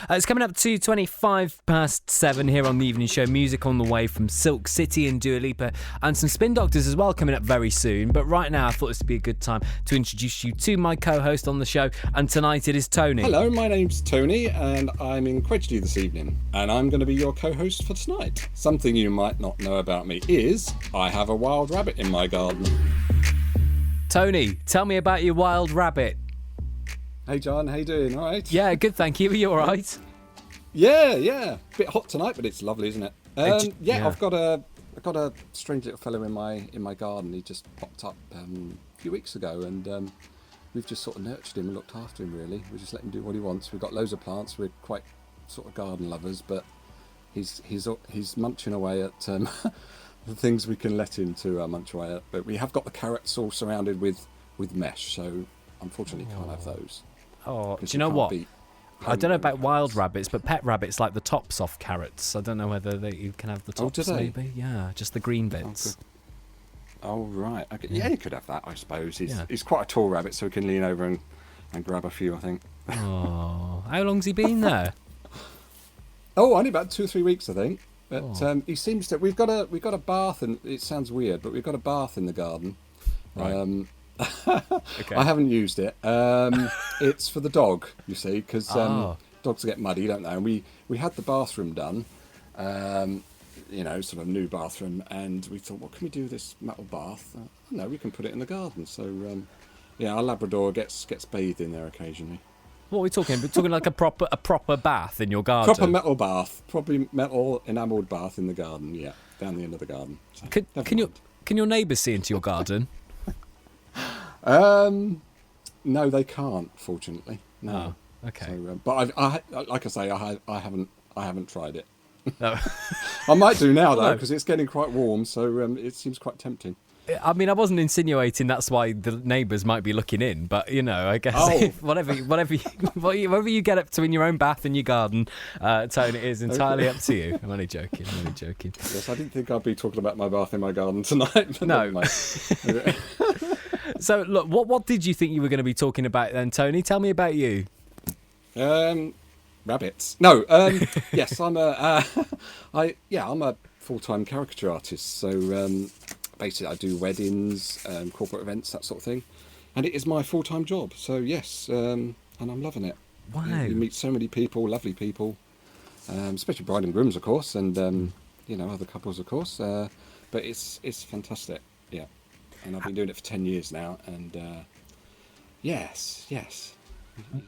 It's coming up to 7:25 here on the evening show. Music on the way from Silk City and Dua Lipa, and some Spin Doctors as well coming up very soon. But right now, I thought this would be a good time to introduce you to my co-host on the show, and tonight it is Tony. Hello, my name's Tony, and I'm in Quedgeley this evening, and I'm going to be your co-host for tonight. Something you might not know about me is I have a wild rabbit in my garden. Tony, tell me about your wild rabbit. Hey John, how you doing? All right? Yeah, good, thank you. Are you all right? Yeah. Bit hot tonight, but it's lovely, isn't it? Yeah. I've got a strange little fellow in my garden. He just popped up a few weeks ago, and we've just sort of nurtured him and looked after him. Really, we just let him do what he wants. We've got loads of plants. We're quite sort of garden lovers, but he's munching away at the things we can let him to munch away at. But we have got the carrots all surrounded with mesh, so unfortunately can't have those. Oh, do you know what? I don't know about wild rabbits, but pet rabbits like the tops off carrots. I don't know whether you can have the tops, maybe. Yeah, just the green bits. Oh, right. Okay. Yeah, you could have that, I suppose. He's quite a tall rabbit, so he can lean over and grab a few, I think. Oh, how long's he been there? Only about 2 or 3 weeks, I think. But he seems to. We've got a bath, and it sounds weird, but we've got a bath in the garden. Right. Okay. I haven't used it. It's for the dog, you see, because dogs get muddy, don't they? And we had the bathroom done, sort of new bathroom, and we thought, what can we do with this metal bath? No, we can put it in the garden. So, our Labrador gets bathed in there occasionally. What are we talking? We're talking like a proper bath in your garden. Proper metal bath, probably metal enamelled bath in the garden. Yeah, down the end of the garden. So, can your neighbours see into your garden? No, they can't. Fortunately, no. Oh, okay. So, but I like I say, I haven't tried it. No. I might do now though, because it's getting quite warm. So it seems quite tempting. I mean, I wasn't insinuating that's why the neighbours might be looking in, but I guess whatever you get up to in your own bath in your garden, Tony, it is entirely up to you. I'm only joking. Yes, I didn't think I'd be talking about my bath in my garden tonight. No. So, look, what did you think you were going to be talking about then, Tony? Tell me about you. Rabbits. No. Yes, I'm a full-time caricature artist. So basically, I do weddings, corporate events, that sort of thing, and it is my full-time job. So yes, and I'm loving it. Wow. You meet so many people, lovely people, especially bride and grooms, of course, and other couples, of course. But it's fantastic. Yeah. And I've been doing it for 10 years now, and yes,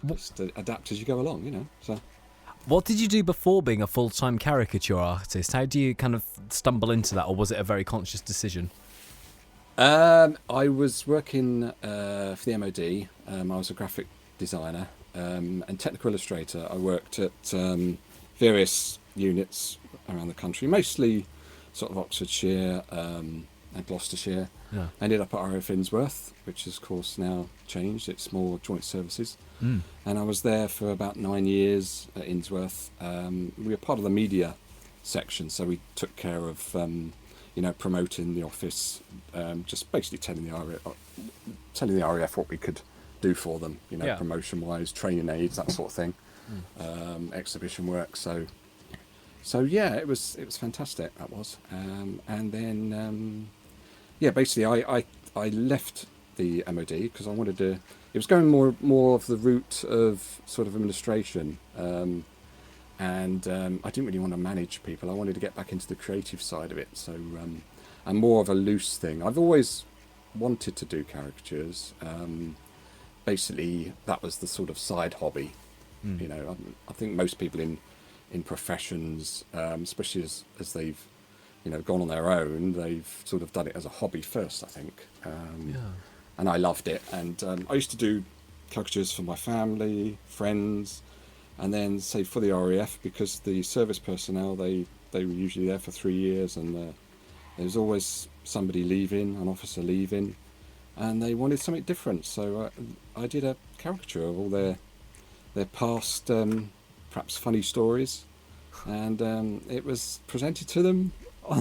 just adapt as you go along, So, what did you do before being a full-time caricature artist? How do you kind of stumble into that, or was it a very conscious decision? I was working for the MOD. I was a graphic designer and technical illustrator. I worked at various units around the country, mostly sort of Oxfordshire and Gloucestershire. Yeah. Ended up at RAF Innsworth, which has, of course, now changed. It's more joint services. And I was there for about 9 years at Innsworth. We were part of the media section, so we took care of, promoting the office, just basically telling the RAF what we could do for them, promotion-wise, training aids, that sort of thing, exhibition work. So yeah, it was fantastic. That was, and then. Basically, I left the MOD because I wanted to. It was going more of the route of sort of administration, and I didn't really want to manage people. I wanted to get back into the creative side of it. So, and more of a loose thing. I've always wanted to do caricatures. Basically, that was the sort of side hobby. I think most people in professions, especially as they've gone on their own, they've sort of done it as a hobby first, I think. And I loved it. And I used to do caricatures for my family, friends, and then, say, for the RAF, because the service personnel, they were usually there for 3 years, and there was always somebody leaving, an officer leaving, and they wanted something different. So I did a caricature of all their past, perhaps funny stories, and it was presented to them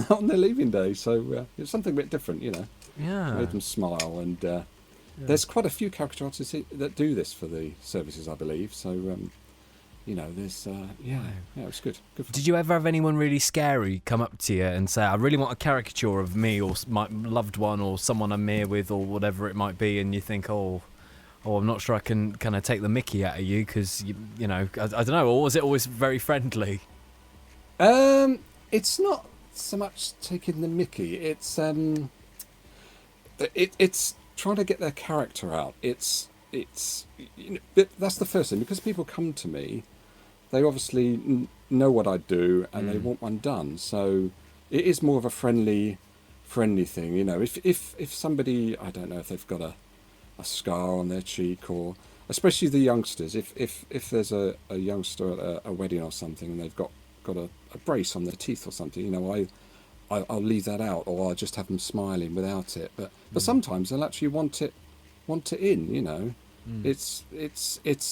on their leaving day, so it's something a bit different, Yeah. Made them smile, and there's quite a few caricature artists that do this for the services, I believe. So there's it was good. Good fun. Did you ever have anyone really scary come up to you and say, I really want a caricature of me or my loved one or someone I'm here with or whatever it might be, and you think, oh, I'm not sure I can kind of take the mickey out of you because, I don't know, or was it always very friendly? It's not so much taking the mickey, it's it's trying to get their character out. It's that's the first thing, because people come to me, they obviously know what I do and they want one done. So it is more of a friendly thing. If somebody, I don't know, if they've got a scar on their cheek, or especially the youngsters, if there's a youngster at a wedding or something and they've got a brace on their teeth or something, I'll leave that out, or I'll just have them smiling without it. But sometimes they'll actually want it in. It's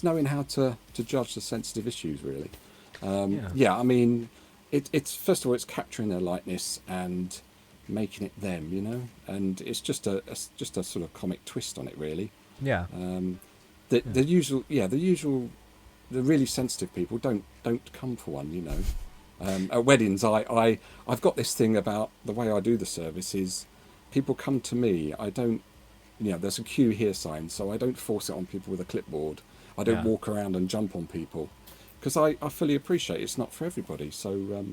knowing how to judge the sensitive issues, really. I mean, it's first of all, it's capturing their likeness and making it them, and it's just a sort of comic twist on it, really. The really sensitive people don't come for one, At weddings, I've got this thing about the way I do the service is people come to me. I don't, there's a queue here sign, so I don't force it on people with a clipboard. I don't walk around and jump on people, because I fully appreciate it's not for everybody. So,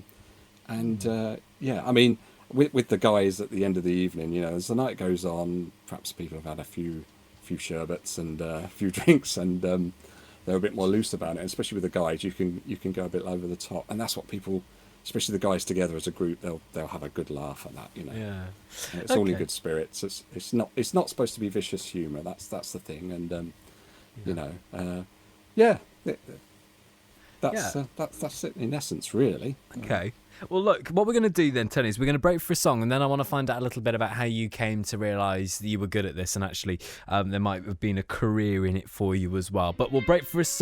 I mean, with the guys at the end of the evening, as the night goes on, perhaps people have had a few sherbets and a few drinks, and they're a bit more loose about it. And especially with the guys, you can go a bit over the top, and that's what people, especially the guys together as a group, they'll have a good laugh at that, And it's all in good spirits. It's not supposed to be vicious humour. That's the thing, and that's it in essence, really. Okay. Well, look, what we're going to do then, Tony, is we're going to break for a song, and then I want to find out a little bit about how you came to realise that you were good at this, and actually there might have been a career in it for you as well. But we'll break for a song.